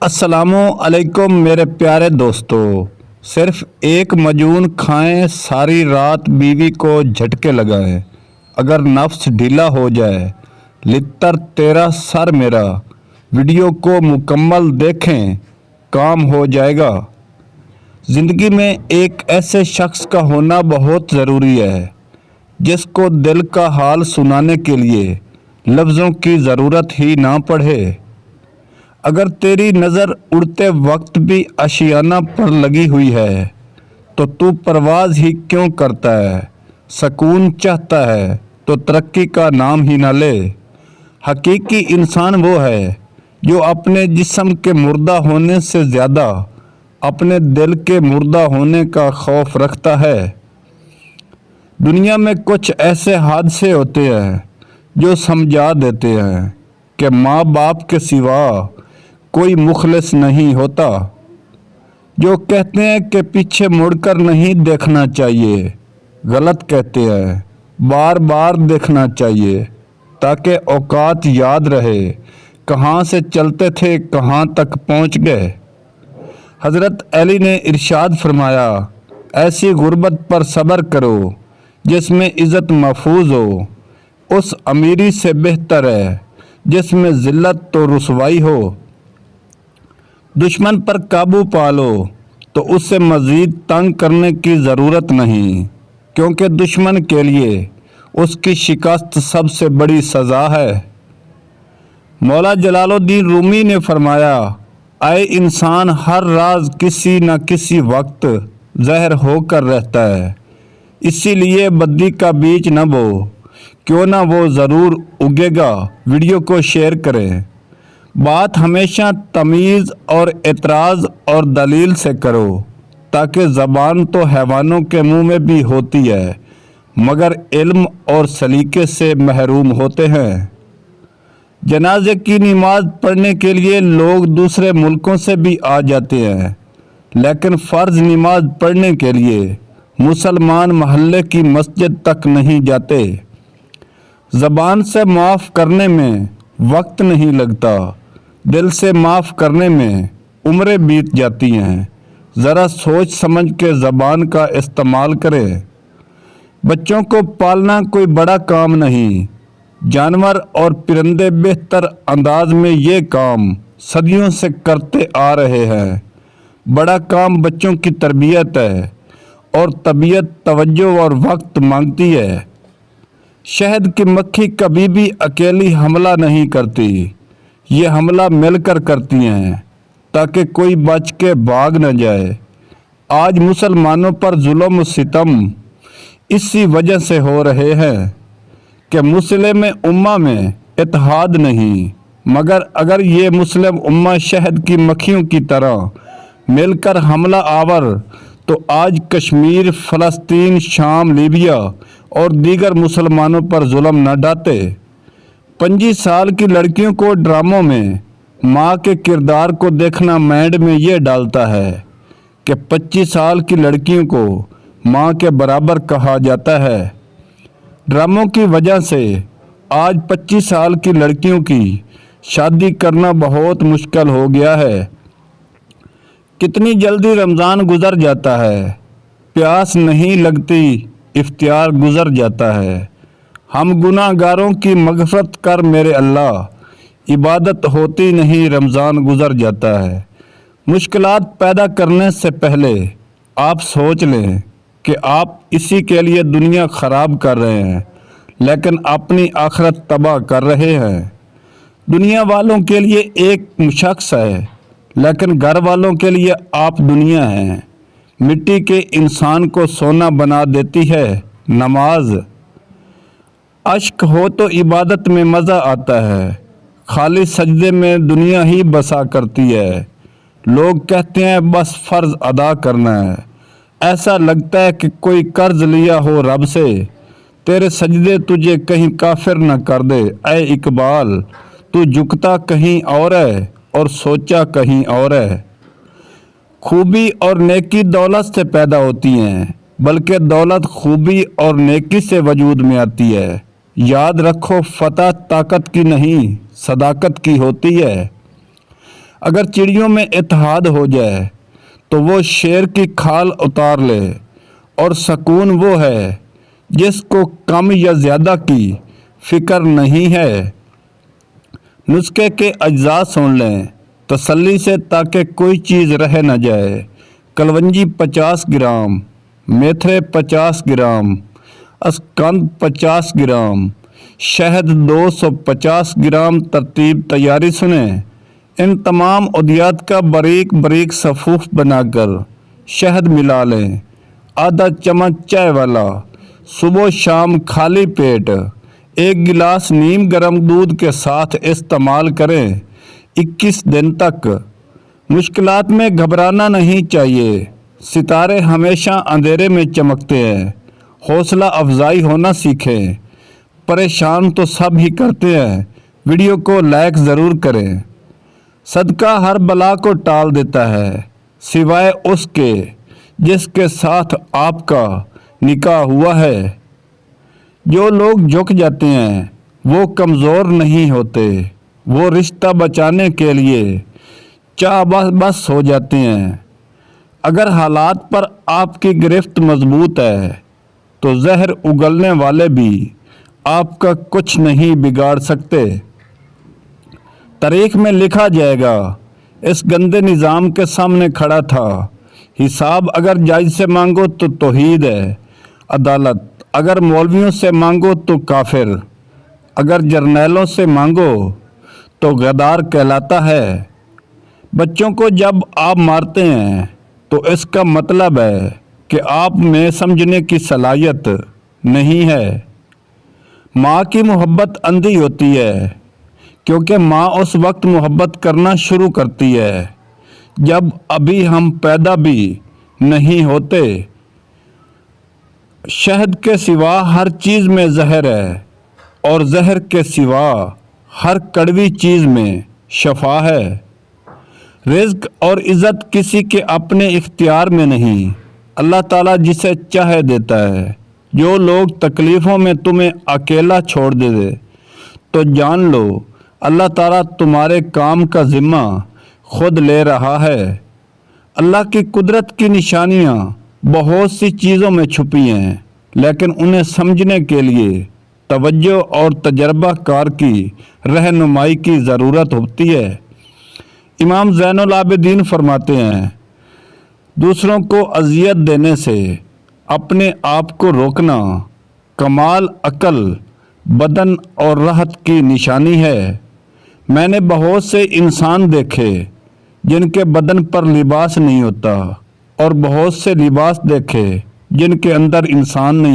السلام علیکم میرے پیارے دوستو۔ صرف ایک مجون کھائیں، ساری رات بیوی کو جھٹکے لگائیں، اگر نفس ڈھیلا ہو جائے لتر تیرا سر میرا، ویڈیو کو مکمل دیکھیں کام ہو جائے گا۔ زندگی میں ایک ایسے شخص کا ہونا بہت ضروری ہے جس کو دل کا حال سنانے کے لیے لفظوں کی ضرورت ہی نہ پڑے۔ اگر تیری نظر اڑتے وقت بھی آشیانہ پر لگی ہوئی ہے تو پرواز ہی کیوں کرتا ہے؟ سکون چاہتا ہے تو ترقی کا نام ہی نہ لے۔ حقیقی انسان وہ ہے جو اپنے جسم کے مردہ ہونے سے زیادہ اپنے دل کے مردہ ہونے کا خوف رکھتا ہے۔ دنیا میں کچھ ایسے حادثے ہوتے ہیں جو سمجھا دیتے ہیں کہ ماں باپ کے سوا کوئی مخلص نہیں ہوتا، جو کہتے ہیں کہ پیچھے مڑ کر نہیں دیکھنا چاہیے، غلط کہتے ہیں، بار بار دیکھنا چاہیے تاکہ اوقات یاد رہے کہاں سے چلتے تھے کہاں تک پہنچ گئے۔ حضرت علی نے ارشاد فرمایا، ایسی غربت پر صبر کرو جس میں عزت محفوظ ہو، اس امیری سے بہتر ہے جس میں ذلت تو رسوائی ہو۔ دشمن پر قابو پالو تو اسے مزید تنگ کرنے کی ضرورت نہیں، کیونکہ دشمن کے لیے اس کی شکست سب سے بڑی سزا ہے۔ مولا جلال الدین رومی نے فرمایا، اے انسان، ہر راز کسی نہ کسی وقت ظاہر ہو کر رہتا ہے، اسی لیے بدی کا بیج نہ بو، کیوں نہ وہ ضرور اگے گا۔ ویڈیو کو شیئر کریں۔ بات ہمیشہ تمیز اور اعتراض اور دلیل سے کرو، تاکہ زبان تو حیوانوں کے منہ میں بھی ہوتی ہے مگر علم اور سلیقے سے محروم ہوتے ہیں۔ جنازے کی نماز پڑھنے کے لیے لوگ دوسرے ملکوں سے بھی آ جاتے ہیں، لیکن فرض نماز پڑھنے کے لیے مسلمان محلے کی مسجد تک نہیں جاتے۔ زبان سے معاف کرنے میں وقت نہیں لگتا، دل سے معاف کرنے میں عمریں بیت جاتی ہیں۔ ذرا سوچ سمجھ کے زبان کا استعمال کریں۔ بچوں کو پالنا کوئی بڑا کام نہیں، جانور اور پرندے بہتر انداز میں یہ کام صدیوں سے کرتے آ رہے ہیں۔ بڑا کام بچوں کی تربیت ہے اور طبیعت توجہ اور وقت مانگتی ہے۔ شہد کی مکھی کبھی بھی اکیلی حملہ نہیں کرتی، یہ حملہ مل کر کرتی ہیں تاکہ کوئی بچ کے بھاگ نہ جائے۔ آج مسلمانوں پر ظلم و ستم اسی وجہ سے ہو رہے ہیں کہ مسلم امہ میں اتحاد نہیں، مگر اگر یہ مسلم امہ شہد کی مکھیوں کی طرح مل کر حملہ آور تو آج کشمیر، فلسطین، شام، لیبیا اور دیگر مسلمانوں پر ظلم نہ ڈھاتے۔ 25 سال کی لڑکیوں کو ڈراموں میں ماں کے کردار کو دیکھنا مائنڈ میں یہ ڈالتا ہے کہ 25 سال کی لڑکیوں کو ماں کے برابر کہا جاتا ہے۔ ڈراموں کی وجہ سے آج 25 سال کی لڑکیوں کی شادی کرنا بہت مشکل ہو گیا ہے۔ کتنی جلدی رمضان گزر جاتا ہے، پیاس نہیں لگتی، افطار گزر جاتا ہے۔ ہم گناہ گاروں کی مغفرت کر میرے اللہ، عبادت ہوتی نہیں، رمضان گزر جاتا ہے۔ مشکلات پیدا کرنے سے پہلے آپ سوچ لیں کہ آپ اسی کے لیے دنیا خراب کر رہے ہیں لیکن اپنی آخرت تباہ کر رہے ہیں۔ دنیا والوں کے لیے ایک شخص ہے لیکن گھر والوں کے لیے آپ دنیا ہیں۔ مٹی کے انسان کو سونا بنا دیتی ہے نماز۔ اشک ہو تو عبادت میں مزہ آتا ہے، خالی سجدے میں دنیا ہی بسا کرتی ہے۔ لوگ کہتے ہیں بس فرض ادا کرنا ہے، ایسا لگتا ہے کہ کوئی قرض لیا ہو رب سے، تیرے سجدے تجھے کہیں کافر نہ کر دے۔ اے اقبال، تو جھکتا کہیں اور ہے اور سوچا کہیں اور ہے۔ خوبی اور نیکی دولت سے پیدا ہوتی ہیں، بلکہ دولت خوبی اور نیکی سے وجود میں آتی ہے۔ یاد رکھو، فتح طاقت کی نہیں، صداقت کی ہوتی ہے۔ اگر چڑیوں میں اتحاد ہو جائے تو وہ شیر کی کھال اتار لے، اور سکون وہ ہے جس کو کم یا زیادہ کی فکر نہیں ہے۔ نسخے کے اجزاء سن لیں تسلی سے تاکہ کوئی چیز رہ نہ جائے۔ کلونجی 50 گرام، میتھرے 50 گرام، اسکند 50 گرام، شہد 250 گرام۔ ترتیب تیاری سنیں۔ ان تمام ادویات کا باریک باریک صفوف بنا کر شہد ملا لیں، آدھا چمچ چائے والا۔ صبح شام خالی پیٹ 1 گلاس نیم گرم دودھ کے ساتھ استعمال کریں 21 دن تک۔ مشکلات میں گھبرانا نہیں چاہیے، ستارے ہمیشہ اندھیرے میں چمکتے ہیں۔ حوصلہ افزائی ہونا سیکھیں، پریشان تو سب ہی کرتے ہیں۔ ویڈیو کو لائک ضرور کریں۔ صدقہ ہر بلا کو ٹال دیتا ہے سوائے اس کے جس کے ساتھ آپ کا نکاح ہوا ہے۔ جو لوگ جھک جاتے ہیں وہ کمزور نہیں ہوتے، وہ رشتہ بچانے کے لیے چاہ بس ہو جاتے ہیں۔ اگر حالات پر آپ کی گرفت مضبوط ہے تو زہر اگلنے والے بھی آپ کا کچھ نہیں بگاڑ سکتے۔ تاریخ میں لکھا جائے گا اس گندے نظام کے سامنے کھڑا تھا۔ حساب اگر جج سے مانگو تو توحید ہے عدالت، اگر مولویوں سے مانگو تو کافر، اگر جرنیلوں سے مانگو تو غدار کہلاتا ہے۔ بچوں کو جب آپ مارتے ہیں تو اس کا مطلب ہے کہ آپ میں سمجھنے کی صلاحیت نہیں ہے۔ ماں کی محبت اندھی ہوتی ہے کیونکہ ماں اس وقت محبت کرنا شروع کرتی ہے جب ابھی ہم پیدا بھی نہیں ہوتے۔ شہد کے سوا ہر چیز میں زہر ہے اور زہر کے سوا ہر کڑوی چیز میں شفا ہے۔ رزق اور عزت کسی کے اپنے اختیار میں نہیں، اللہ تعالیٰ جسے چاہے دیتا ہے۔ جو لوگ تکلیفوں میں تمہیں اکیلا چھوڑ دے تو جان لو اللہ تعالیٰ تمہارے کام کا ذمہ خود لے رہا ہے۔ اللہ کی قدرت کی نشانیاں بہت سی چیزوں میں چھپی ہیں، لیکن انہیں سمجھنے کے لیے توجہ اور تجربہ کار کی رہنمائی کی ضرورت ہوتی ہے۔ امام زین العابدین فرماتے ہیں، دوسروں کو اذیت دینے سے اپنے آپ کو روکنا کمال عقل، بدن اور راحت کی نشانی ہے۔ میں نے بہت سے انسان دیکھے جن کے بدن پر لباس نہیں ہوتا، اور بہت سے لباس دیکھے جن کے اندر انسان نہیں ہوتا۔